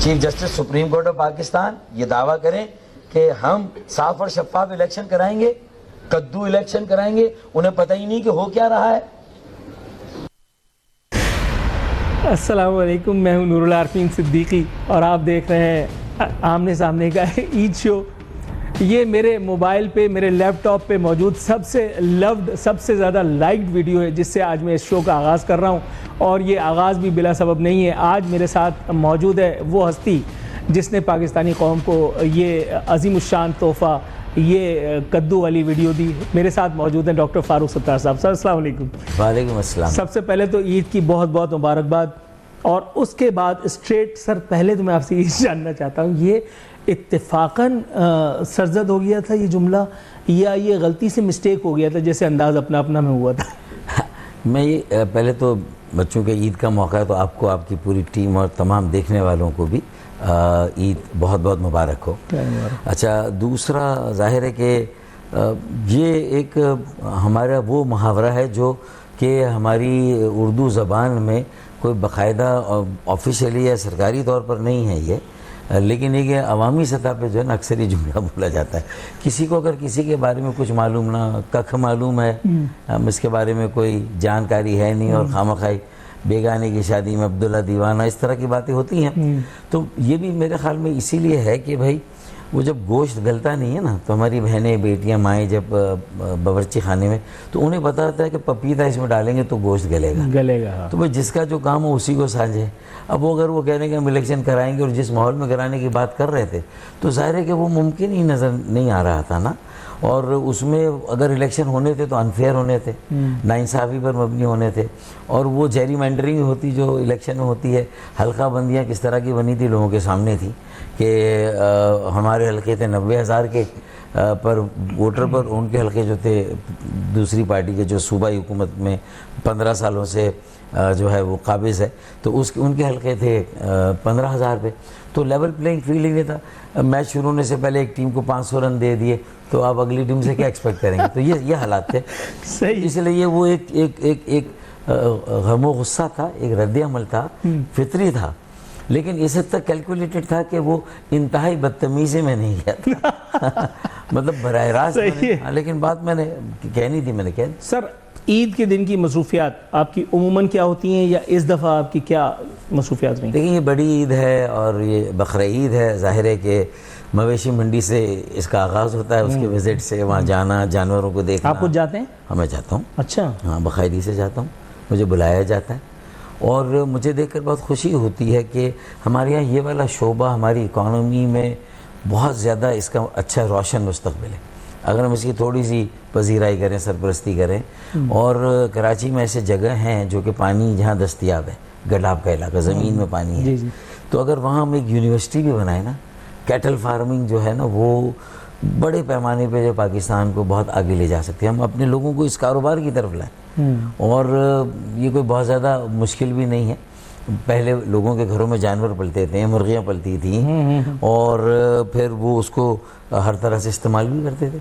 Chief justice supreme court of Pakistan یہ دعویٰ کریں کہ ہم صاف اور شفاف الیکشن کرائیں گے, کدو الیکشن کرائیں گے, انہیں پتہ ہی نہیں کہ ہو کیا رہا ہے. السلام علیکم, میں ہوں نور العارفین صدیقی اور آپ دیکھ رہے ہیں آمنے سامنے کا عید شو. یہ میرے موبائل پہ, میرے لیپ ٹاپ پہ موجود سب سے لوڈ, سب سے زیادہ لائکڈ ویڈیو ہے جس سے آج میں اس شو کا آغاز کر رہا ہوں. اور یہ آغاز بھی بلا سبب نہیں ہے. آج میرے ساتھ موجود ہے وہ ہستی جس نے پاکستانی قوم کو یہ عظیم الشان تحفہ, یہ کدو والی ویڈیو دی. میرے ساتھ موجود ہیں ڈاکٹر فاروق ستار صاحب. سر السلام علیکم. وعلیکم السلام. سب سے پہلے تو عید کی بہت بہت مبارکباد, اور اس کے بعد اسٹریٹ سر پہلے تو میں آپ سے یہ جاننا چاہتا ہوں, یہ اتفاقاً سرزد ہو گیا تھا یہ جملہ, یا یہ غلطی سے مسٹیک ہو گیا تھا, جیسے انداز اپنا اپنا میں ہوا تھا؟ میں یہ پہلے تو بچوں کے عید کا موقع ہے تو آپ کو, آپ کی پوری ٹیم اور تمام دیکھنے والوں کو بھی عید بہت بہت مبارک ہو. اچھا, دوسرا ظاہر ہے کہ یہ ایک ہمارا وہ محاورہ ہے جو کہ ہماری اردو زبان میں کوئی باقاعدہ آفیشیلی یا سرکاری طور پر نہیں ہے یہ, لیکن یہ عوامی سطح پہ جو ہے نا اکثر یہ جملہ بولا جاتا ہے. کسی کو اگر کسی کے بارے میں کچھ معلوم نہ, ککھ معلوم ہے, ہم اس کے بارے میں کوئی جانکاری ہے نہیں, اور خامخواہ بیگانے کی شادی میں عبداللہ دیوانہ, اس طرح کی باتیں ہوتی ہیں. تو یہ بھی میرے خیال میں اسی لیے ہے کہ بھائی وہ جب گوشت گلتا نہیں ہے نا, تو ہماری بہنیں بیٹیاں مائیں جب باورچی خانے میں, تو انہیں پتہ ہوتا ہے کہ پپیتا اس میں ڈالیں گے تو گوشت گلے گا. تو بھائی جس کا جو کام ہو اسی کو سانجھے. اب وہ اگر وہ کہنے کہ ہم الیکشن کرائیں گے, اور جس ماحول میں کرانے کی بات کر رہے تھے, تو ظاہر ہے کہ وہ ممکن ہی نظر نہیں آ رہا تھا نا. اور اس میں اگر الیکشن ہونے تھے تو انفیئر ہونے تھے, ناانصافی پر مبنی ہونے تھے, اور وہ جیری مینڈرنگ ہوتی جو الیکشن میں ہوتی ہے. حلقہ بندیاں کس طرح کی بنی تھی, لوگوں کے سامنے تھی کہ ہمارے حلقے تھے 90,000 کے پر ووٹر پر, ان کے حلقے جو تھے دوسری پارٹی کے جو صوبائی حکومت میں 15 سالوں سے جو ہے وہ قابض ہے, تو ان کے حلقے تھے 15,000 پہ. تو لیول پلینگ فیلڈ ہی نہیں تھا. میچ شروع ہونے سے پہلے ایک ٹیم کو 500 رن دے دیے, تو آپ اگلی ٹیم سے کیا ایکسپیکٹ کریں گے؟ تو یہ حالات تھے. صحیح. اس لیے وہ ایک غم و غصہ تھا, ایک رد عمل تھا, فطری تھا, لیکن اس حد تک کیلکولیٹڈ تھا کہ وہ انتہائی بدتمیزی میں نہیں کیا تھا. مطلب براہ راست, لیکن بات میں نے کہنی تھی, میں نے کہہ دی. سر, عید کے دن کی مصروفیات آپ کی عموماً کیا ہوتی ہیں, یا اس دفعہ آپ کی کیا مصروفیات رہیں؟ دیکھیں, یہ بڑی عید ہے اور یہ بقرہ عید ہے. ظاہر ہے کہ مویشی منڈی سے اس کا آغاز ہوتا ہے, اس کے وزٹ سے وہاں جانا, جانوروں کو دیکھنا. آپ خود جاتے ہیں؟ ہاں, میں جاتا ہوں. اچھا. ہاں, باقاعدگی سے جاتا ہوں, مجھے بلایا جاتا ہے, اور مجھے دیکھ کر بہت خوشی ہوتی ہے کہ ہمارے یہاں یہ والا شعبہ ہماری اکانومی میں بہت زیادہ اس کا اچھا روشن مستقبل ہے. اگر ہم اس کی تھوڑی سی پذیرائی کریں, سرپرستی کریں, اور کراچی میں ایسے جگہ ہیں جو کہ پانی جہاں دستیاب ہے, گڈھاب کا علاقہ, زمین میں پانی ہے, تو اگر وہاں ہم ایک یونیورسٹی بھی بنائیں نا, کیٹل فارمنگ جو ہے نا وہ بڑے پیمانے پہ جو پاکستان کو بہت آگے لے جا سکتے ہیں. ہم اپنے لوگوں کو اس کاروبار کی طرف لائیں, اور یہ کوئی بہت زیادہ مشکل بھی نہیں ہے. پہلے لوگوں کے گھروں میں جانور پلتے تھے, مرغیاں پلتی تھیں, اور پھر وہ اس کو ہر طرح سے استعمال بھی کرتے تھے.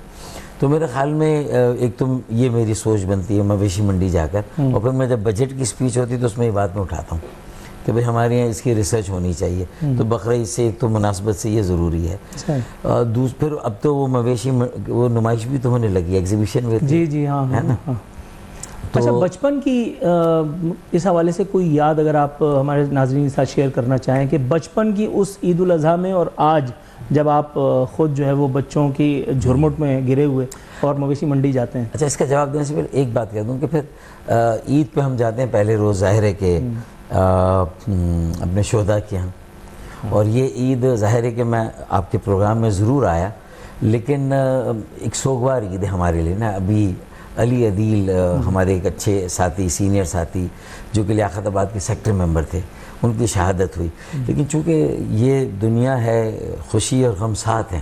تو میرے خیال میں ایک تو یہ میری سوچ بنتی ہے مویشی منڈی جا کر, اور پھر میں جب بجٹ کی سپیچ ہوتی ہے تو اس میں یہ بات میں اٹھاتا ہوں کہ بھئی ہمارے یہاں اس کی ریسرچ ہونی چاہیے. تو بقرہ عید سے ایک تو مناسبت سے یہ ضروری ہے. پھر اب تو وہ مویشی وہ نمائش بھی تو ہونے لگی, ایگزیبیشن میں, جی ہاں, ہے نا. اچھا, بچپن کی اس حوالے سے کوئی یاد اگر آپ ہمارے ناظرین کے ساتھ شیئر کرنا چاہیں کہ بچپن کی اس عید الاضحیٰ میں اور آج جب آپ خود جو ہے وہ بچوں کی جھرمٹ میں گرے ہوئے اور مویشی منڈی جاتے ہیں. اچھا, اس کا جواب دینے سے پہلے ایک بات کہہ دوں کہ پھر عید پہ ہم جاتے ہیں پہلے روز, ظاہر ہے کہ اپنے شہداء کے یہاں, اور یہ عید ظاہر ہے کہ میں آپ کے پروگرام میں ضرور آیا, لیکن ایک سوگوار عید ہے ہمارے لیے نا. ابھی علی عدیل ہمارے ایک اچھے ساتھی, سینئر ساتھی, جو کہ لیاقت آباد کے سیکٹر ممبر تھے, ان کی شہادت ہوئی. لیکن چونکہ یہ دنیا ہے خوشی اور غم ساتھ ہیں,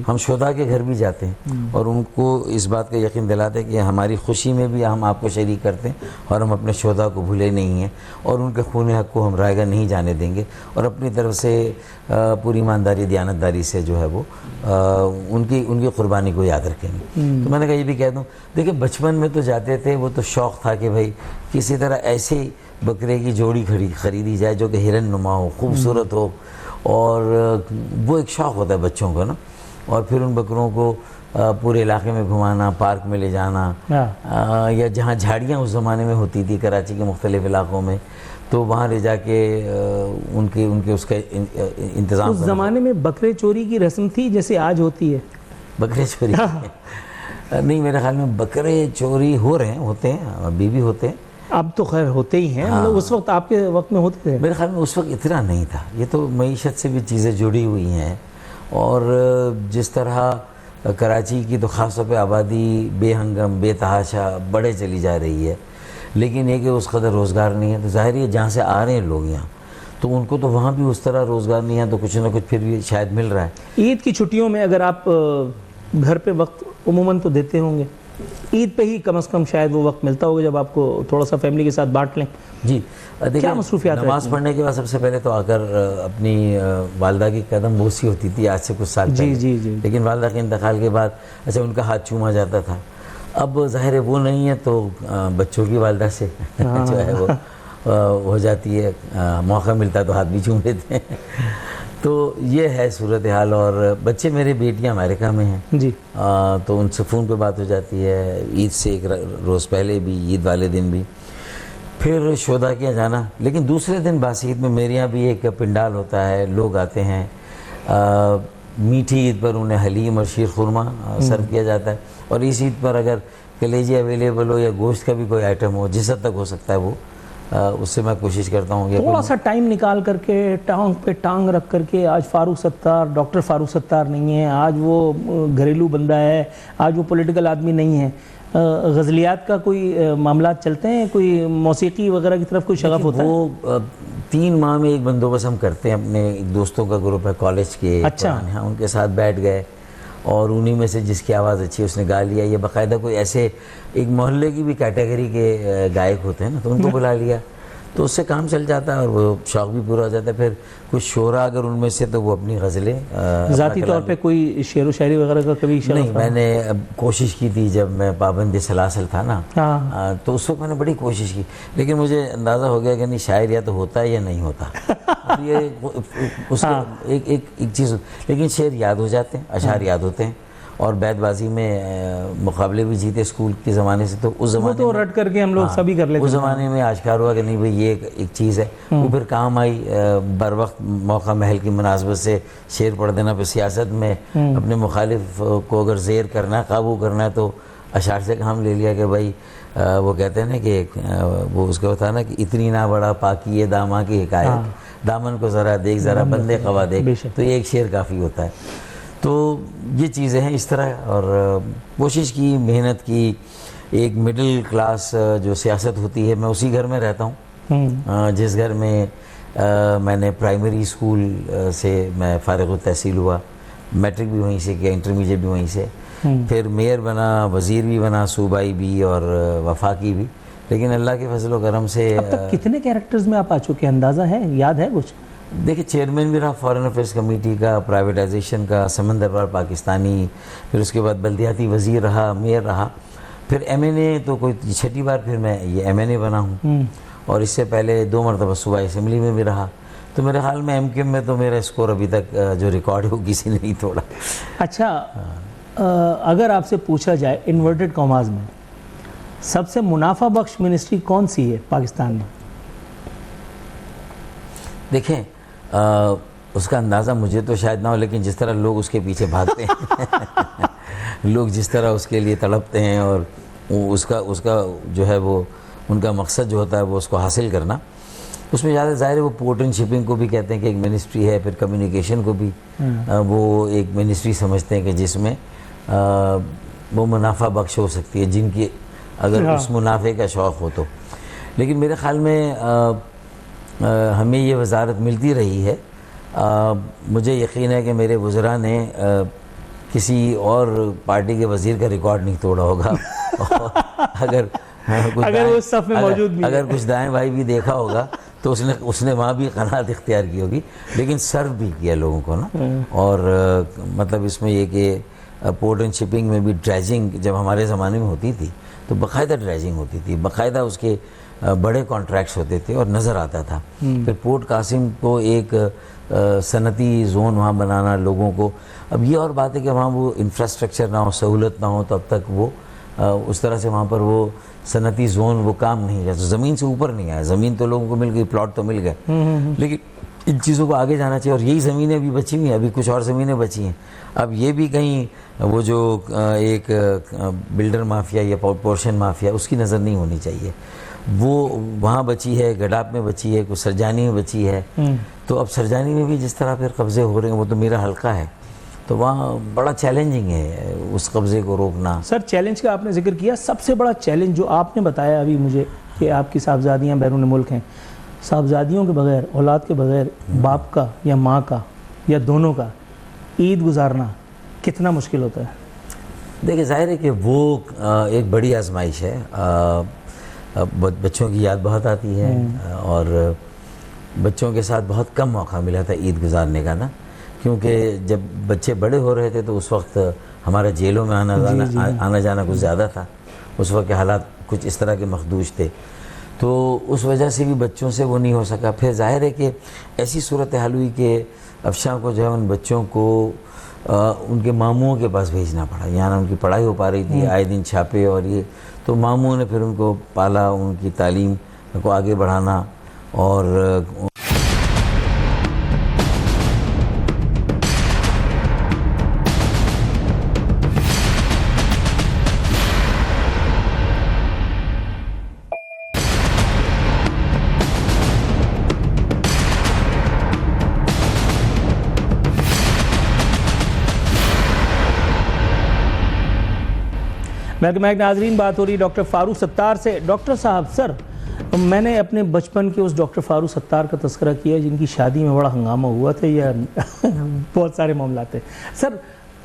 ہم شہداء کے گھر بھی جاتے ہیں, اور ان کو اس بات کا یقین دلاتے ہیں کہ ہماری خوشی میں بھی ہم آپ کو شریک کرتے ہیں, اور ہم اپنے شہداء کو بھولے نہیں ہیں, اور ان کے خون حق کو ہم رائگاں نہیں جانے دیں گے, اور اپنی طرف سے پوری ایمانداری, دیانتداری سے جو ہے وہ ان کی قربانی کو یاد رکھیں گے. تو میں نے کہا یہ بھی کہہ دوں, دیکھیں بچپن میں تو جاتے تھے, وہ تو شوق تھا کہ بھائی کسی طرح ایسے بکرے کی جوڑی خریدی جائے جو کہ ہرن نما ہو, خوبصورت ہو, اور وہ ایک شوق ہوتا ہے بچوں کو نا، اور پھر ان بکروں کو پورے علاقے میں گھمانا، پارک میں لے جانا، یا جہاں جھاڑیاں اس زمانے میں ہوتی تھی کراچی کے مختلف علاقوں میں، تو وہاں لے جا کے ان کے اس کا انتظام. اس زمانے میں بکرے چوری کی رسم تھی جیسے آج ہوتی ہے؟ بکرے چوری نہیں، میرے خیال میں بکرے چوری ہوتے ہیں ابھی بھی ہوتے ہیں. اب تو خیر ہوتے ہی ہیں، مطلب اس وقت آپ کے وقت میں ہوتے تھے؟ میرے خیال میں اس وقت اتنا نہیں تھا. یہ تو معیشت سے بھی چیزیں جڑی ہوئی ہیں، اور جس طرح کراچی کی تو خاص طور پہ آبادی بے ہنگم بے تحاشا بڑھے چلی جا رہی ہے، لیکن یہ کہ اس قدر روزگار نہیں ہے. تو ظاہر ہے جہاں سے آ رہے ہیں لوگ یہاں، تو ان کو تو وہاں بھی اس طرح روزگار نہیں ہے، تو کچھ نہ کچھ پھر بھی شاید مل رہا ہے. عید کی چھٹیوں میں اگر آپ گھر پہ وقت عموماً تو دیتے ہوں گے، عید پہ ہی کم از کم شاید وہ وقت ملتا ہوگا جب آپ کو تھوڑا سا فیملی کے ساتھ بانٹ لیں. جی کیا مصروفیات نماز پڑھنے کے بعد سب سے پہلے تو آ کر اپنی والدہ کی قدم بوسی ہوتی تھی آج سے کچھ سال پہلے. جی لیکن والدہ کے انتقال کے بعد اچھا ان کا ہاتھ چوما جاتا تھا. اب ظاہر ہے وہ نہیں ہے، تو بچوں کی والدہ سے جو ہے وہ ہو جاتی ہے، موقع ملتا تو ہاتھ بھی چوم لیتے ہیں. تو یہ ہے صورتحال. اور بچے میرے بیٹیاں امریکہ میں ہیں جی، تو ان سے فون پہ بات ہو جاتی ہے، عید سے ایک روز پہلے بھی، عید والے دن بھی، پھر شودا کیا جانا. لیکن دوسرے دن باسعید میں میرے یہاں بھی ایک پنڈال ہوتا ہے، لوگ آتے ہیں. میٹھی عید پر انہیں حلیم اور شیر خورما سرو کیا جاتا ہے، اور اس عید پر اگر کلیجی اویلیبل ہو یا گوشت کا بھی کوئی آئٹم ہو جس حد تک ہو سکتا ہے وہ اس سے میں کوشھریش کرتا ہوں. تھوڑا سا ٹائم نکال کر کے ٹانگ پہ ٹانگ رکھ کر کے، آج فاروق ستار ڈاکٹر فاروق ستار نہیں ہے، آج وہ گھریلو بندہ ہے، آج وہ پولیٹیکل آدمی نہیں ہے. غزلیات کا کوئی معاملات چلتے ہیں، کوئی موسیقی وغیرہ کی طرف کوئی شغف ہوتا ہے؟ وہ 3 ماہ میں ایک بندوبست ہم کرتے ہیں. اپنے ایک دوستوں کا گروپ ہے کالج کے، اچھا، ان کے ساتھ بیٹھ گئے، اور انہی میں سے جس کی آواز اچھی ہے اس نے گا لیا. یہ باقاعدہ کوئی ایسے ایک محلے کی بھی کیٹیگری کے گائک ہوتے ہیں نا، تو ان کو بلا لیا، تو اس سے کام چل جاتا ہے اور وہ شوق بھی پورا ہو جاتا ہے. پھر کچھ شعراء اگر ان میں سے، تو وہ اپنی غزلیں. ذاتی طور پہ کوئی شعر و شاعری وغیرہ کا کبھی شغف؟ نہیں، میں نے کوشش کی تھی جب میں پابند سلاسل تھا نا، تو اس وقت میں نے بڑی کوشش کی، لیکن مجھے اندازہ ہو گیا کہ نہیں، شاعر یا تو ہوتا ہے یا نہیں ہوتا. یہ اس کا ایک چیز. لیکن شعر یاد ہو جاتے ہیں، اشعار یاد ہوتے ہیں، اور بیت بازی میں مقابلے بھی جیتے اسکول کے زمانے سے. تو اس زمانے تو رٹ کر کے ہم لوگ سبھی کر لیتے. اس زمانے میں آشکار ہوا کہ نہیں بھئی یہ ایک چیز ہے. وہ پھر کام آئی بر وقت موقع محل کی مناسبت سے شعر پڑھ دینا. پھر سیاست میں اپنے مخالف کو اگر زیر کرنا ہے، قابو کرنا ہے، تو اشعار سے کام لے لیا کہ بھائی وہ کہتے ہیں نا کہ وہ اس کا ہوتا ہے نا کہ اتنی نہ بڑا پاکی یہ داماں کی حکایت، دامن کو ذرا دیکھ ذرا بندے قوا دیکھ. تو یہ ایک شعر کافی ہوتا ہے. تو یہ چیزیں ہیں اس طرح. اور کوشش کی، محنت کی. ایک مڈل کلاس جو سیاست ہوتی ہے، میں اسی گھر میں رہتا ہوں جس گھر میں میں نے پرائمری اسکول سے میں فارغ التحصیل ہوا، میٹرک بھی وہیں سے کیا، انٹرمیڈیٹ بھی وہیں سے، پھر میئر بنا، وزیر بھی بنا، صوبائی بھی اور وفاقی بھی. لیکن اللہ کے فضل و کرم سے اب تک کتنے کیریکٹرز میں آپ آ چکے ہیں، اندازہ ہے، یاد ہے کچھ؟ دیکھیں، چیئرمین بھی رہا فارن افیئرس کمیٹی کا، پرائیویٹائزیشن کا، سمندر پار پاکستانی، پھر اس کے بعد بلدیاتی وزیر رہا، میئر رہا، پھر ایم این اے. تو کوئی 6ٹھی بار پھر میں یہ ایم این اے بنا ہوں، اور اس سے پہلے 2 مرتبہ صوبائی اسمبلی میں بھی رہا. تو میرے خیال میں ایم کیو میں تو میرا اسکور ابھی تک جو ریکارڈ ہے وہ کسی نے نہیں توڑا. اچھا، اگر آپ سے پوچھا جائے انورٹڈ کاماز میں سب سے منافع بخش منسٹری کون سی ہے پاکستان میں؟ دیکھیں، اس کا اندازہ مجھے تو شاید نہ ہو، لیکن جس طرح لوگ اس کے پیچھے بھاگتے ہیں لوگ جس طرح اس کے لیے تڑپتے ہیں، اور اس کا جو ہے وہ ان کا مقصد جو ہوتا ہے وہ اس کو حاصل کرنا، اس میں زیادہ ظاہر ہے وہ پورٹ اینڈ شپنگ کو بھی کہتے ہیں کہ ایک منسٹری ہے، پھر کمیونیکیشن کو بھی وہ ایک منسٹری سمجھتے ہیں کہ جس میں وہ منافع بخش ہو سکتی ہے، جن کی اگر اس منافع کا شوق ہو تو. لیکن میرے خیال میں ہمیں یہ وزارت ملتی رہی ہے. مجھے یقین ہے کہ میرے وزراء نے کسی اور پارٹی کے وزیر کا ریکارڈ نہیں توڑا ہوگا. اگر وہ صف میں موجود بھی، اگر کچھ دائیں بھائی بھی دیکھا ہوگا تو اس نے وہاں بھی قناعت اختیار کی ہوگی، لیکن سرو بھی کیا لوگوں کو نا. اور مطلب اس میں یہ کہ پورٹ اینڈ شپنگ میں بھی ڈریجنگ جب ہمارے زمانے میں ہوتی تھی تو باقاعدہ ڈریجنگ ہوتی تھی، باقاعدہ اس کے بڑے کانٹریکٹس ہوتے تھے اور نظر آتا تھا. پھر پورٹ قاسم کو ایک صنعتی زون وہاں بنانا لوگوں کو. اب یہ اور بات ہے کہ وہاں وہ انفراسٹرکچر نہ ہو, سہولت نہ ہو, تو اب تک وہ اس طرح سے وہاں پر وہ صنعتی زون وہ کام نہیں کیا. زمین سے اوپر نہیں آیا, زمین تو لوگوں کو مل گئی, پلاٹ تو مل گئے, لیکن ان چیزوں کو آگے جانا چاہیے. اور یہی زمینیں ابھی بچی ہوئی ہیں, ابھی کچھ اور زمینیں بچی ہیں. اب یہ بھی کہیں وہ جو ایک بلڈر مافیا یا پورشن مافیا, اس کی نظر نہیں ہونی چاہیے. وہ وہاں بچی ہے, گڈاپ میں بچی ہے, کچھ سرجانی میں بچی ہے. تو اب سرجانی میں بھی جس طرح پھر قبضے ہو رہے ہیں, وہ تو میرا حلقہ ہے, تو وہاں بڑا چیلنجنگ ہے اس قبضے کو روکنا. سر چیلنج کا آپ نے ذکر کیا, سب سے بڑا چیلنج جو آپ نے بتایا ابھی مجھے کہ آپ کی صاحبزادیاں بیرون ملک ہیں, صاحبزادیوں کے بغیر, اولاد کے بغیر باپ کا یا ماں کا یا دونوں کا عید گزارنا کتنا مشکل ہوتا ہے؟ دیکھیں, ظاہر ہے کہ وہ ایک بڑی آزمائش ہے. بچوں کی یاد بہت آتی ہے, اور بچوں کے ساتھ بہت کم موقع ملا تھا عید گزارنے کا نا, کیونکہ جب بچے بڑے ہو رہے تھے تو اس وقت ہمارا جیلوں میں آنا جانا کچھ زیادہ تھا. اس وقت کے حالات کچھ اس طرح کے مخدوش تھے, تو اس وجہ سے بھی بچوں سے وہ نہیں ہو سکا. پھر ظاہر ہے کہ ایسی صورتحال ہوئی کہ افشاں کو جو ہے ان بچوں کو ان کے ماموں کے پاس بھیجنا پڑا. یہاں ان کی پڑھائی ہو پا رہی تھی, آئے دن چھاپے اور یہ, تو ماموں نے پھر ان کو پالا, ان کی تعلیم کو آگے بڑھانا. اور محکمہ ناظرین, بات ہو رہی ڈاکٹر فاروق ستار سے. ڈاکٹر صاحب, سر میں نے اپنے بچپن کے اس ڈاکٹر فاروق ستار کا تذکرہ کیا جن کی شادی میں بڑا ہنگامہ ہوا تھا, یا بہت سارے معاملات تھے. سر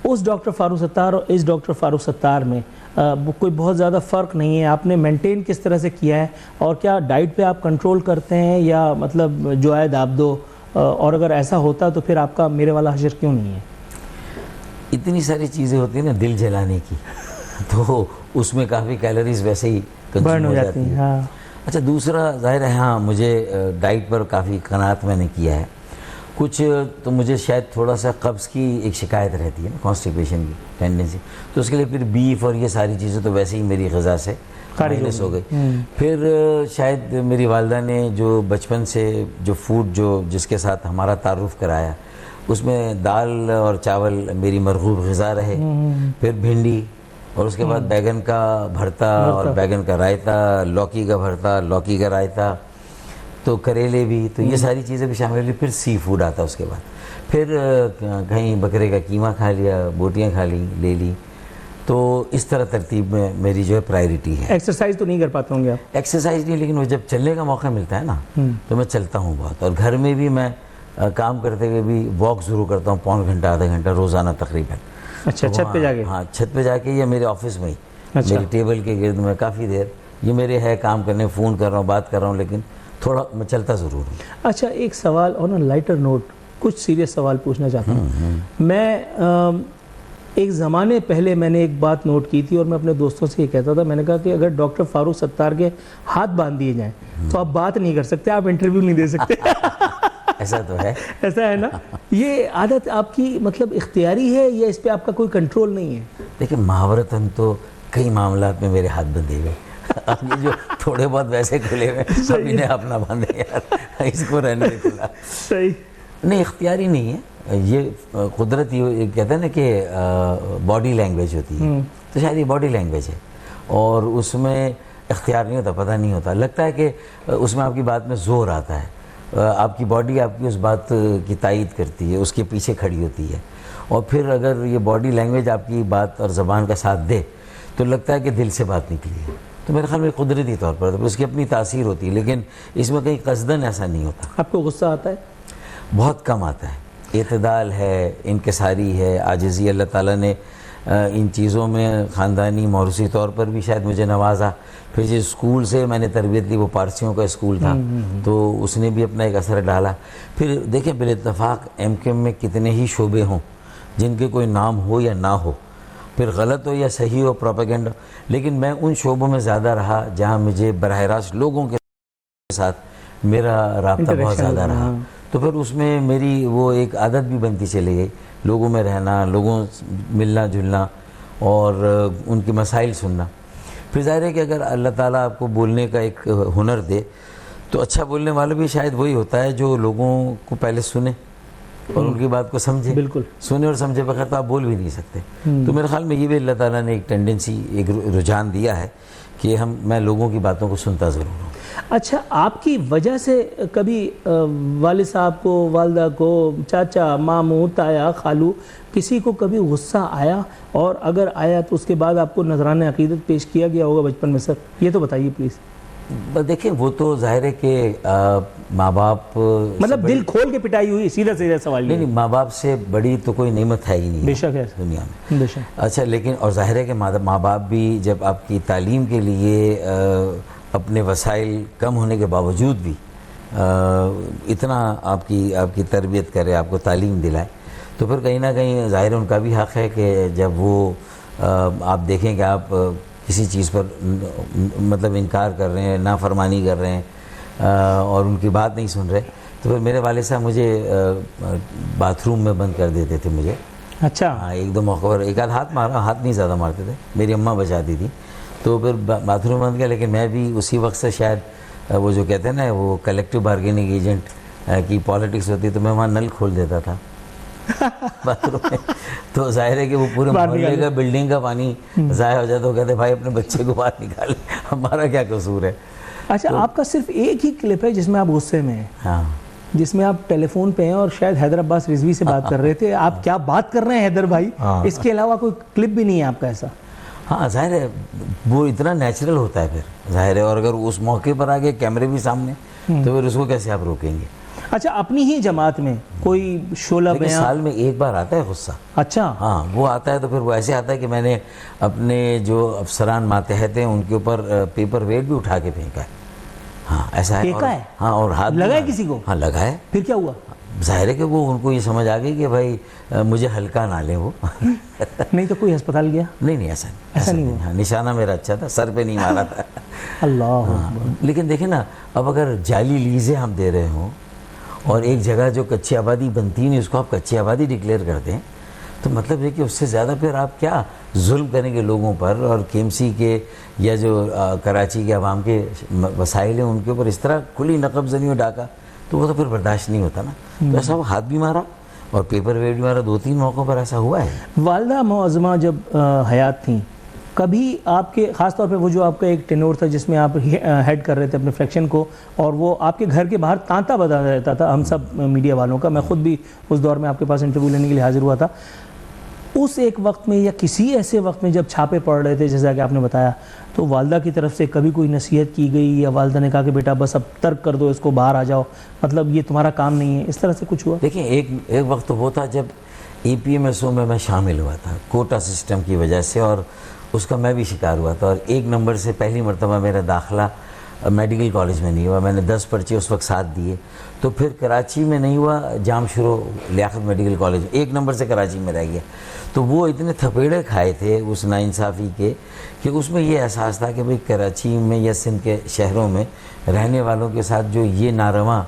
اس ڈاکٹر فاروق ستار اور اس ڈاکٹر فاروق ستار میں کوئی بہت زیادہ فرق نہیں ہے؟ آپ نے مینٹین کس طرح سے کیا ہے, اور کیا ڈائٹ پہ آپ کنٹرول کرتے ہیں یا مطلب جو ہے داب دو, اور اگر ایسا ہوتا تو پھر آپ کا میرے والا حشر کیوں نہیں ہے؟ اتنی ساری چیزیں ہوتی ہیں نا دل جلانے کی, تو اس میں کافی کیلوریز ویسے ہی کنزیوم ہو جاتی ہیں. ہاں. اچھا, دوسرا ظاہر ہے ہاں مجھے ڈائٹ پر کافی قناعت میں نے کیا ہے. کچھ تو مجھے شاید تھوڑا سا قبض کی ایک شکایت رہتی ہے نا, کانسٹیپیشن کی ٹینڈنسی, تو اس کے لیے پھر بیف اور یہ ساری چیزیں تو ویسے ہی میری غذا سے مائنس ہو گئی. پھر شاید میری والدہ نے جو بچپن سے جو فوڈ جس کے ساتھ ہمارا تعارف کرایا, اس میں دال اور چاول میری مرغوب غذا رہے. پھر بھنڈی, اور اس کے بعد بیگن کا بھرتا اور بیگن کا رائتا, لوکی کا بھرتا, لوکی کا رائتا, تو کریلے بھی, تو یہ ساری چیزیں بھی شامل ہوئی. پھر سی فوڈ آتا اس کے بعد, پھر کہیں بکرے کا قیمہ کھا لیا, بوٹیاں کھا لے لی. تو اس طرح ترتیب میں میری جو ہے پرائیورٹی ہے. ایکسرسائز تو نہیں کر پاتے ہوں گے آپ؟ ایکسرسائز نہیں, لیکن وہ جب چلنے کا موقع ملتا ہے نا تو میں چلتا ہوں بہت. اور گھر میں بھی میں کام کرتے ہوئے بھی واک ضرور کرتا ہوں, پون گھنٹہ آدھا گھنٹہ روزانہ تقریباً. اچھا, چھت پہ جا کے؟ ہاں, چھت پہ جا کے یا میرے آفس میں ہی, میری ٹیبل کے گرد میں کافی دیر. یہ میرے ہے کام کرنے, فون کر رہا ہوں, بات کر رہا ہوں, لیکن تھوڑا میں چلتا ضرور ہوں. اچھا, ایک سوال اور لائٹر نوٹ, کچھ سیریس سوال پوچھنا چاہتا ہوں. میں ایک زمانے پہلے میں نے ایک بات نوٹ کی تھی, اور میں اپنے دوستوں سے یہ کہتا تھا, میں نے کہا کہ اگر ڈاکٹر فاروق ستار کے ہاتھ باندھ دیے جائیں تو آپ بات نہیں کر سکتے, آپ انٹرویو نہیں دے سکتے. ایسا تو ہے, ایسا ہے نا. یہ عادت آپ کی مطلب اختیاری ہے یا اس پہ آپ کا کوئی کنٹرول نہیں ہے؟ دیکھیں, محاورتاً تو کئی معاملات میں میرے ہاتھ بندھے ہوئے, اب یہ جو تھوڑے بہت ویسے کھلے ہوئے, اب انہیں اپنا باندھے یار, اس کو رہنے دے. صحیح نہیں, اختیاری نہیں ہے, یہ قدرت یہ کہتے ہیں نا کہ باڈی لینگویج ہوتی ہے, تو شاید یہ باڈی لینگویج ہے, اور اس میں اختیار نہیں ہوتا, پتہ نہیں ہوتا. لگتا ہے کہ اس میں آپ کی بات میں زور آتا ہے, آپ کی باڈی آپ کی اس بات کی تائید کرتی ہے, اس کے پیچھے کھڑی ہوتی ہے. اور پھر اگر یہ باڈی لینگویج آپ کی بات اور زبان کا ساتھ دے تو لگتا ہے کہ دل سے بات نکلی ہے. تو میرے خیال میں قدرتی طور پر اس کی اپنی تاثیر ہوتی ہے, لیکن اس میں کہیں قصدن ایسا نہیں ہوتا. آپ کو غصہ آتا ہے؟ بہت کم آتا ہے. اعتدال ہے, انکساری ہے, عاجزی. اللہ تعالیٰ نے ان چیزوں میں خاندانی موروثی طور پر بھی شاید مجھے نوازا. پھر جس اسکول سے میں نے تربیت لی وہ پارسیوں کا اسکول تھا, تو اس نے بھی اپنا ایک اثر ڈالا. پھر دیکھیں, بالاتفاق ایم کیو ایم میں کتنے ہی شعبے ہوں جن کے کوئی نام ہو یا نہ ہو, پھر غلط ہو یا صحیح ہو, پروپیگنڈا, لیکن میں ان شعبوں میں زیادہ رہا جہاں مجھے براہ راست لوگوں کے ساتھ میرا رابطہ بہت زیادہ رہا. تو پھر اس میں میری وہ ایک عادت بھی بنتی چلی گئی، لوگوں میں رہنا، لوگوں ملنا جلنا اور ان کے مسائل سننا. پھر ظاہر ہے کہ اگر اللہ تعالیٰ آپ کو بولنے کا ایک ہنر دے تو اچھا بولنے والا بھی شاید وہی ہوتا ہے جو لوگوں کو پہلے سنے اور ان کی بات کو سمجھے. بالکل سنے اور سمجھے بغیر تو آپ بول بھی نہیں سکتے. تو میرے خیال میں یہ بھی اللہ تعالیٰ نے ایک ٹینڈنسی، ایک رجحان دیا ہے کہ میں لوگوں کی باتوں کو سنتا ضرور ہوں. اچھا، آپ کی وجہ سے کبھی والد صاحب کو، والدہ کو، چاچا، ماموں، تایا، خالو، کسی کو کبھی غصہ آیا؟ اور اگر آیا تو اس کے بعد آپ کو نذرانِ عقیدت پیش کیا گیا ہوگا بچپن میں سر؟ یہ تو بتائیے پلیز. دیکھیں وہ تو ظاہر ہے کہ ماں باپ، مطلب دل کھول کے پٹائی ہوئی، سیدھا سیدھا سوال. نہیں، ماں باپ سے بڑی تو کوئی نعمت ہے ہی نہیں بے شک ہے دنیا میں. بے شک. اچھا، لیکن اور ظاہر ہے کہ ماں باپ بھی جب آپ کی تعلیم کے لیے اپنے وسائل کم ہونے کے باوجود بھی اتنا آپ کی تربیت کرے، آپ کو تعلیم دلائے، تو پھر کہیں نہ کہیں ظاہر ان کا بھی حق ہے کہ جب وہ آپ دیکھیں کہ آپ کسی چیز پر مطلب انکار کر رہے ہیں، نافرمانی کر رہے ہیں اور ان کی بات نہیں سن رہے، تو پھر میرے والد صاحب مجھے باتھ روم میں بند کر دیتے تھے مجھے. اچھا. ہاں، ایک دو موقع پر ایک آدھ ہاتھ مارا، ہاتھ نہیں زیادہ مارتے تھے، میری اماں بچاتی تھی. تو پھر باتھ روم بند کیا، لیکن میں بھی اسی وقت سے شاید وہ جو کہتے ہیں نا وہ کلیکٹیو بارگیننگ ایجنٹ کی پالیٹکس ہوتی، تو میں وہاں نل کھول دیتا تھا باتھ روم میں. تو ظاہر ہے کہ وہ پورے محلے کا، بلڈنگ کا پانی ضائع ہو جاتا. وہ کہتے بھائی اپنے بچے کو باہر نکالے، ہمارا کیا قصور ہے. اچھا، آپ کا صرف ایک ہی کلپ ہے جس میں آپ غصے میں ہیں؟ ہاں، جس میں آپ ٹیلی فون پہ ہیں اور شاید حیدر عباس رضوی سے بات کر رہے تھے. آپ کیا بات کر رہے ہیں حیدر بھائی؟ اس کے علاوہ کوئی کلپ بھی نہیں ہے آپ کا ایسا؟ ہاں ظاہر ہے وہ اتنا نیچرل ہوتا ہے پھر ظاہر ہے. اور اگر اس موقع پر آگے کیمرے بھی سامنے تو پھر اس کو کیسے آپ روکیں گے. اچھا، اپنی ہی جماعت میں کوئی شعلہ بیان؟ سال میں ایک بار آتا ہے غصہ. اچھا. ہاں، وہ آتا ہے تو پھر وہ ایسے آتا ہے کہ میں نے اپنے جو افسران ماتحت ہیں ان کے اوپر پیپر ویٹ بھی اٹھا کے پھینکا ہے. ہاں ایسا ہے. پھینکا ہے؟ ہاں، اور ہاتھ لگا ہے کسی کو؟ ہاں لگا ہے. پھر کیا ہوا؟ ظاہر ہے کہ وہ ان کو یہ سمجھ آ گئی کہ بھائی مجھے ہلکا نہ لیں وہ. نہیں تو کوئی ہسپتال گیا؟ نہیں، ایسا نہیں. ہاں، نشانہ میرا اچھا تھا، سر پہ نہیں مارا تھا. اللہ. لیکن دیکھیں نا، اب اگر جعلی لیزیں ہم دے رہے ہوں اور ایک جگہ جو کچی آبادی بنتی نہیں اس کو آپ کچی آبادی ڈکلیئر کر دیں، تو مطلب ہے کہ اس سے زیادہ پھر آپ کیا ظلم کریں گے لوگوں پر. اور کے ایم سی کے یا جو کراچی کے عوام کے وسائل ہیں ان کے اوپر اس طرح کھلی نقب زنی و ڈاکہ، تو وہ تو پھر برداشت نہیں ہوتا نا. تو ایسا وہ ہاتھ بھی مارا اور پیپر ویٹ بھی مارا. 2-3 موقعوں پر ایسا ہوا ہے. والدہ معظمہ جب حیات تھیں، کبھی آپ کے خاص طور پہ وہ جو آپ کا ایک ٹینور تھا جس میں آپ ہیڈ کر رہے تھے اپنے فریکشن کو، اور وہ آپ کے گھر کے باہر تانتا بجا رہتا تھا ہم سب میڈیا والوں کا، میں خود بھی اس دور میں آپ کے پاس انٹرویو لینے کے لیے حاضر ہوا تھا، اس ایک وقت میں یا کسی ایسے وقت میں جب چھاپے پڑ رہے تھے جیسا کہ آپ نے بتایا، تو والدہ کی طرف سے کبھی کوئی نصیحت کی گئی یا والدہ نے کہا کہ بیٹا بس اب ترک کر دو اس کو، باہر آ جاؤ، مطلب یہ تمہارا کام نہیں ہے، اس طرح سے کچھ ہوا؟ دیکھیں ایک وقت تو وہ تھا جب ای پی ایم ایس او میں شامل ہوا تھا کوٹا سسٹم کی وجہ سے، اور اس کا میں بھی شکار ہوا تھا. اور 1 نمبر سے پہلی مرتبہ میرا داخلہ میڈیکل کالج میں نہیں ہوا. میں نے 10 پرچے اس وقت ساتھ دیے. تو پھر کراچی میں نہیں ہوا، جام شروع لیاقت میڈیکل کالج 1 نمبر سے کراچی میں رہ گیا. تو وہ اتنے تھپیڑے کھائے تھے اس ناانصافی کے کہ اس میں یہ احساس تھا کہ بھئی کراچی میں یا سندھ کے شہروں میں رہنے والوں کے ساتھ جو یہ ناروا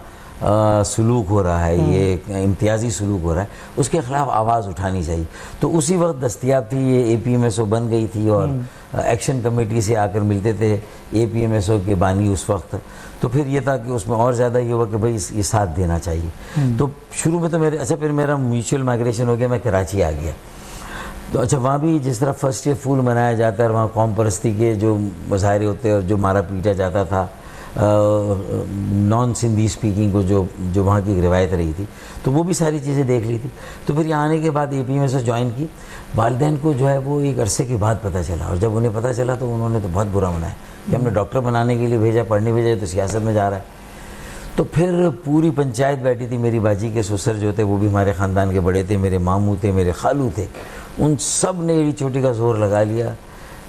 سلوک ہو رہا ہے، یہ امتیازی سلوک ہو رہا ہے، اس کے خلاف آواز اٹھانی چاہیے. تو اسی وقت دستیاب تھی، یہ اے پی ایم ایس او بن گئی تھی اور ایکشن کمیٹی سے آ کر ملتے تھے اے پی ایم ایس او کے بانی اس وقت. تو پھر یہ تھا کہ اس میں اور زیادہ یہ ہوا کہ بھئی یہ ساتھ دینا چاہیے. تو شروع میں تو پھر میرا میوچل مائگریشن ہو گیا، میں کراچی آ گیا. تو اچھا وہاں بھی جس طرح فرسٹ ڈے پھول منایا جاتا ہے، وہاں قوم پرستی کے جو مظاہرے ہوتے ہیں اور جو مارا پیٹا جاتا تھا، نان سندھی اسپیکنگ کو جو وہاں کی ایک روایت رہی تھی، تو وہ بھی ساری چیزیں دیکھ لی تھی. تو پھر یہاں آنے کے بعد اے پی ایم ایس سے جوائن کی. والدین کو جو ہے وہ ایک عرصے کے بعد پتہ چلا، اور جب انہیں پتہ چلا تو انہوں نے تو بہت برا منایا کہ ہم نے ڈاکٹر بنانے کے لیے بھیجا، پڑھنے بھیجا، تو سیاست میں جا رہا ہے. تو پھر پوری پنچایت بیٹھی تھی. میری باجی کے سسر جو تھے وہ بھی ہمارے خاندان کے بڑے تھے، میرے ماموں تھے، میرے خالو تھے، ان سب نے ایڑی چوٹی کا زور لگا لیا،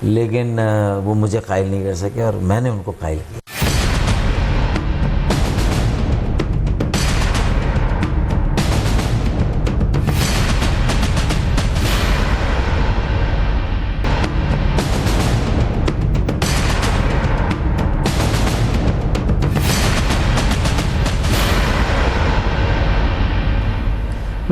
لیکن وہ مجھے قائل نہیں کر سکے اور میں نے ان کو قائل کیا.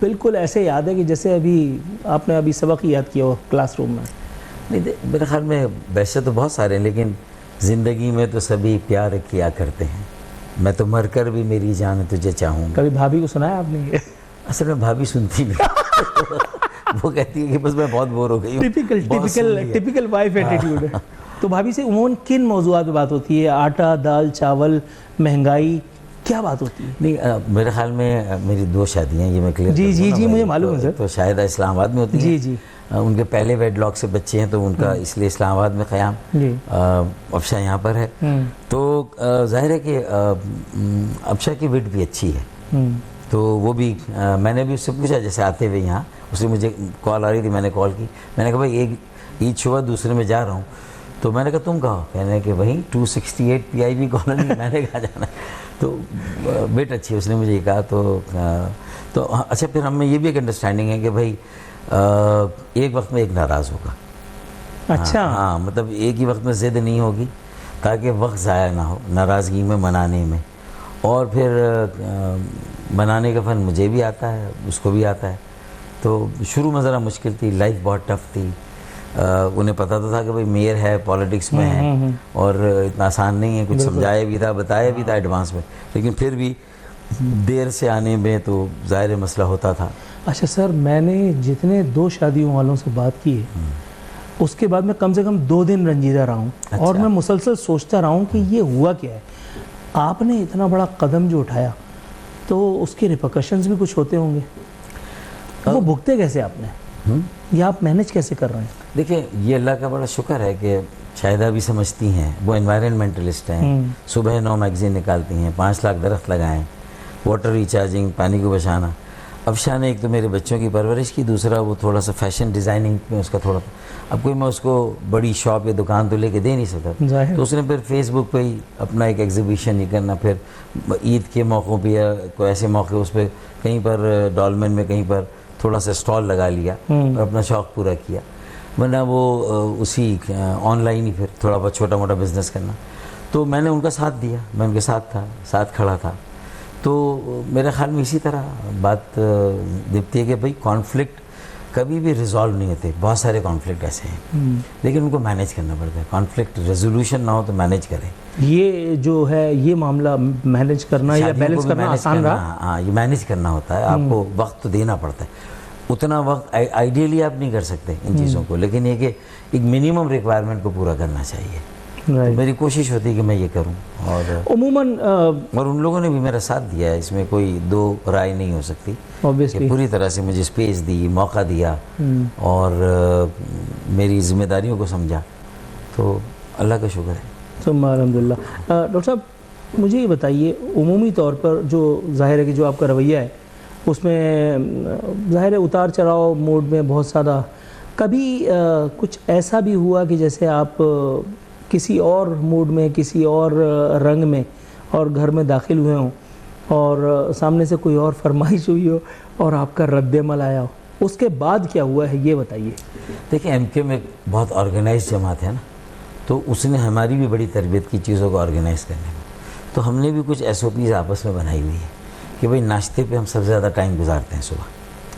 بالکل ایسے یاد ہے کہ جیسے ابھی آپ نے ابھی سبق یاد کیا ہو کلاس روم میں؟ نہیں، میرے خیال میں ویسے تو بہت سارے ہیں، لیکن زندگی میں تو سبھی پیار کیا کرتے ہیں. میں تو مر کر بھی میری جان تجھے چاہوں گا. کبھی بھابھی کو سنایا آپ نے یہ؟ اصل میں بھابھی سنتی نہیں. وہ کہتی ہے کہ بس میں بہت بور ہو گئی ہوں. ٹپیکل وائف ایٹیٹیوڈ ہے. تو بھابھی سے عموماً کن موضوعات پہ بات ہوتی ہے؟ آٹا، دال، چاول، مہنگائی، کیا بات ہوتی ہے؟ نہیں، میرے خیال میں میری 2 شادیاں، یہ میں کلیئر جی مجھے معلوم ہے سر. تو شاید اسلام آباد میں ہوتی ہیں. جی ان کے پہلے ویڈ لاک سے بچے ہیں، تو ان کا اس لیے اسلام آباد میں قیام. افشا یہاں پر ہے. تو ظاہر ہے کہ افشا کی وٹ بھی اچھی ہے. تو وہ بھی میں نے بھی اس سے پوچھا جیسے آتے ہوئے یہاں، اس نے مجھے کال آ رہی تھی، میں نے کال کی. میں نے کہا بھائی ایک عید شبہ دوسرے میں جا رہا ہوں. تو میں نے کہا تم کہو؟ کہنے کہ وہیں 268 PIB کالونی. میں نے کہا جانا ہے. تو بیٹ اچھی اس نے مجھے یہ کہا. تو اچھا، پھر ہم میں یہ بھی ایک انڈرسٹینڈنگ ہے کہ بھائی ایک وقت میں ایک ناراض ہوگا. اچھا. ہاں، مطلب ایک ہی وقت میں ضد نہیں ہوگی تاکہ وقت ضائع نہ ہو ناراضگی میں، منانے میں. اور پھر منانے کا فن مجھے بھی آتا ہے، اس کو بھی آتا ہے. تو شروع میں ذرا مشکل تھی، لائف بہت ٹف تھی. انہیں پتہ تو تھا کہ بھائی میئر ہے، پالیٹکس میں ہے، اور اتنا آسان نہیں ہے. کچھ سمجھایا بھی تھا، بتایا بھی تھا ایڈوانس میں، لیکن پھر بھی دیر سے آنے میں تو ظاہر مسئلہ ہوتا تھا. اچھا سر، میں نے جتنے 2 شادیوں والوں سے بات کی ہے، اس کے بعد میں کم سے کم 2 دن رنجیدہ رہا ہوں. اور میں مسلسل سوچتا رہا ہوں کہ یہ ہوا کیا ہے. آپ نے اتنا بڑا قدم جو اٹھایا تو اس کے ریپرکشنز بھی کچھ ہوتے ہوں گے. وہ بھگتے کیسے آپ نے، یا آپ مینیج کیسے کر رہے ہیں؟ دیکھیں، یہ اللہ کا بڑا شکر ہے کہ شاہدہ بھی سمجھتی ہیں. وہ انوائرمنٹلسٹ ہیں. صبح 9 میگزین نکالتی ہیں، 5 لاکھ درخت لگائیں، واٹر ریچارجنگ، پانی کو بچانا. افشا نے ایک تو میرے بچوں کی پرورش کی، دوسرا وہ تھوڑا سا فیشن ڈیزائننگ میں اس کا تھوڑا. اب کوئی میں اس کو بڑی شاپ یا دکان تو لے کے دے نہیں سکتا. تو اس نے پھر فیس بک پہ ہی اپنا ایک ایگزیبیشن ہی کرنا. پھر عید کے موقعوں پہ یا کوئی ایسے موقع اس پہ کہیں پر ڈالمن میں کہیں پر تھوڑا سا اسٹال لگا لیا اور اپنا شوق پورا کیا. ورنہ وہ اسی آن لائن ہی پھر تھوڑا بہت چھوٹا موٹا بزنس کرنا. تو میں نے ان کا ساتھ دیا، میں ان کے ساتھ تھا، ساتھ کھڑا تھا. تو میرے خیال میں اسی طرح بات دیکھتی ہے کہ بھائی کانفلکٹ کبھی بھی ریزالو نہیں ہوتے. بہت سارے کانفلکٹ ایسے ہیں، لیکن ان کو مینیج کرنا پڑتا ہے. کانفلکٹ ریزولوشن نہ ہو تو مینیج کریں. یہ جو ہے یہ معاملہ مینیج کرنا یا بیلنس کرنا آسان رہا؟ ہاں، یہ مینیج کرنا ہوتا ہے. آپ کو وقت تو دینا پڑتا ہے. اتنا وقت آئیڈیلی آپ نہیں کر سکتے ان چیزوں کو، لیکن یہ کہ ایک منیمم ریکوائرمنٹ کو پورا کرنا چاہیے. میری کوشش ہوتی ہے کہ میں یہ کروں. اور عموماً ان لوگوں نے بھی میرا ساتھ دیا ہے. اس میں کوئی 2 رائے نہیں ہو سکتی. کہ پوری طرح سے مجھے اسپیس دی، موقع دیا، اور میری ذمہ داریوں کو سمجھا. تو اللہ کا شکر ہے. الحمدللہ. ڈاکٹر صاحب مجھے یہ بتائیے، عمومی طور پر جو ظاہر ہے کہ جو آپ کا رویہ ہے اس میں ظاہر ہے اتار چڑھاؤ موڈ میں بہت زیادہ. کبھی کچھ ایسا بھی ہوا کہ جیسے آپ کسی اور موڈ میں، کسی اور رنگ میں اور گھر میں داخل ہوئے ہوں اور سامنے سے کوئی اور فرمائش ہوئی ہو اور آپ کا رد عمل آیا ہو؟ اس کے بعد کیا ہوا ہے یہ بتائیے. دیکھیں، MK میں بہت آرگنائز جماعت ہے نا، تو اس نے ہماری بھی بڑی تربیت کی چیزوں کو آرگنائز کرنے میں. تو ہم نے بھی کچھ SOPs آپس میں بنائی ہوئی ہے کہ بھئی ناشتے پہ ہم سب سے زیادہ ٹائم گزارتے ہیں صبح.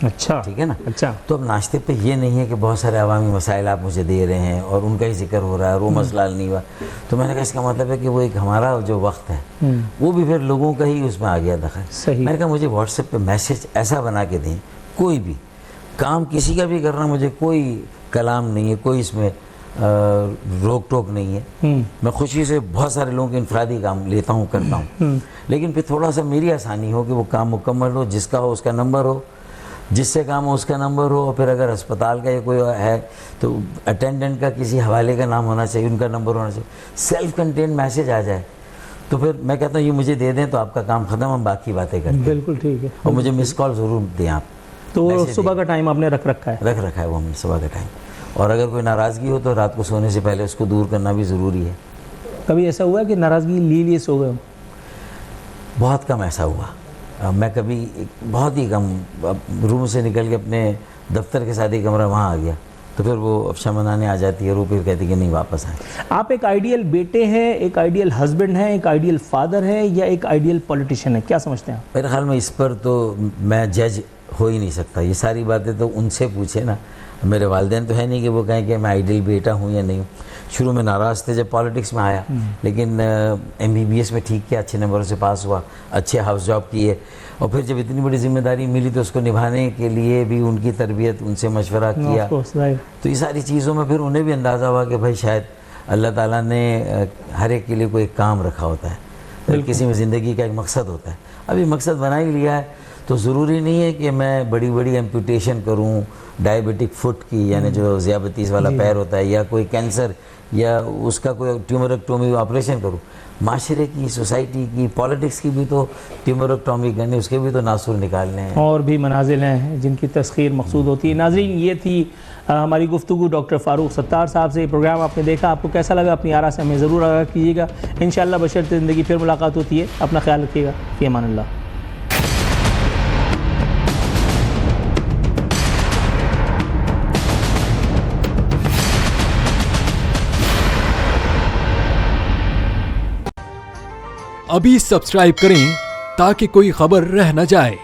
اچھا، ٹھیک ہے نا. اچھا. تو اب ناشتے پہ یہ نہیں ہے کہ بہت سارے عوامی مسائل آپ مجھے دے رہے ہیں اور ان کا ہی ذکر ہو رہا ہے اور وہ مسئلہ حل نہیں ہوا. تو میں نے کہا اس کا مطلب ہے کہ وہ ایک ہمارا جو وقت ہے وہ بھی پھر لوگوں کا ہی اس میں آ گیا دخل. میں نے کہا مجھے واٹس ایپ پہ میسج ایسا بنا کے دیں، کوئی بھی کام کسی کا بھی کرنا مجھے کوئی کلام نہیں ہے، کوئی اس میں روک ٹوک نہیں ہے. میں خوشی سے بہت سارے لوگوں کے انفرادی کام لیتا ہوں، کرتا ہوں، لیکن پھر تھوڑا سا میری آسانی ہو کہ وہ کام مکمل ہو، جس کا ہو اس کا نمبر ہو، جس سے کام ہو اس کا نمبر ہو. اور پھر اگر ہسپتال کا یا کوئی ہے تو اٹینڈنٹ کا کسی حوالے کا نام ہونا چاہیے، ان کا نمبر ہونا چاہیے. سیلف کنٹینٹ میسج آ جائے تو پھر میں کہتا ہوں یہ مجھے دے دیں تو آپ کا کام ختم، ہم باقی باتیں کریں. بالکل ٹھیک ہے. اور مجھے مس کال ضرور دیں آپ. تو صبح کا ٹائم آپ نے رکھ رکھا ہے وہ ہم نے صبح کا ٹائم. اور اگر کوئی ناراضگی ہو تو رات کو سونے سے پہلے اس کو دور کرنا بھی ضروری ہے. کبھی ایسا ہوا کہ ناراضگی لیے سو گئے ہو؟ بہت کم ایسا ہوا. میں کبھی بہت ہی کم روم سے نکل کے اپنے دفتر کے ساتھ ہی کمرہ وہاں آ گیا تو پھر وہ افشا منانے آ جاتی ہے، وہ پھر کہتی کہ نہیں واپس آئیں. آپ ایک آئیڈیل بیٹے ہیں، ایک آئیڈیل ہسبینڈ ہیں، ایک آئیڈیل فادر ہیں، یا ایک آئیڈیل پولیٹیشین ہیں؟ کیا سمجھتے ہیں آپ؟ میرے خیال میں اس پر تو میں جج ہو ہی نہیں سکتا. یہ ساری باتیں تو ان سے پوچھے نا. میرے والدین تو ہے نہیں کہ وہ کہیں کہ میں آئیڈیل بیٹا ہوں یا نہیں ہوں. شروع میں ناراض تھے جب پالیٹکس میں آیا, لیکن MBBS میں ٹھیک کیا, اچھے نمبروں سے پاس ہوا, اچھے ہاؤس جاب کیے, اور پھر جب اتنی بڑی ذمہ داری ملی تو اس کو نبھانے کے لیے بھی ان کی تربیت, ان سے مشورہ کیا. تو یہ ساری چیزوں میں پھر انہیں بھی اندازہ ہوا کہ بھائی شاید اللہ تعالیٰ نے ہر ایک کے لیے کوئی کام رکھا ہوتا ہے, کسی میں زندگی کا ایک مقصد ہوتا ہے. ابھی مقصد بنا ہی لیا ہے تو ضروری نہیں ہے کہ میں بڑی بڑی ایمپوٹیشن کروں, ڈائبیٹک فٹ کی, یعنی جو ذیابطیس والا پیر ہوتا ہے, یا کوئی کینسر یا اس کا کوئی ٹیومریکٹومی آپریشن کروں. معاشرے کی, سوسائٹی کی, پالیٹکس کی بھی تو ٹیومریکٹومی کرنی, اس کے بھی تو ناصر نکالنے ہیں, اور بھی منازل ہیں جن کی تسخیر مقصود ہوتی ہے. ناظرین, یہ تھی ہماری گفتگو ڈاکٹر فاروق ستار صاحب سے. یہ پروگرام آپ نے دیکھا, آپ کو کیسا لگا اپنی آراء سے ہمیں ضرور آگاہ کیجیے گا. انشاءاللہ بشرط زندگی پھر ملاقات ہوتی ہے. اپنا خیال رکھیے گا. فی امان اللہ. ابھی سبسکرائب کریں تاکہ کوئی خبر رہ نہ جائے.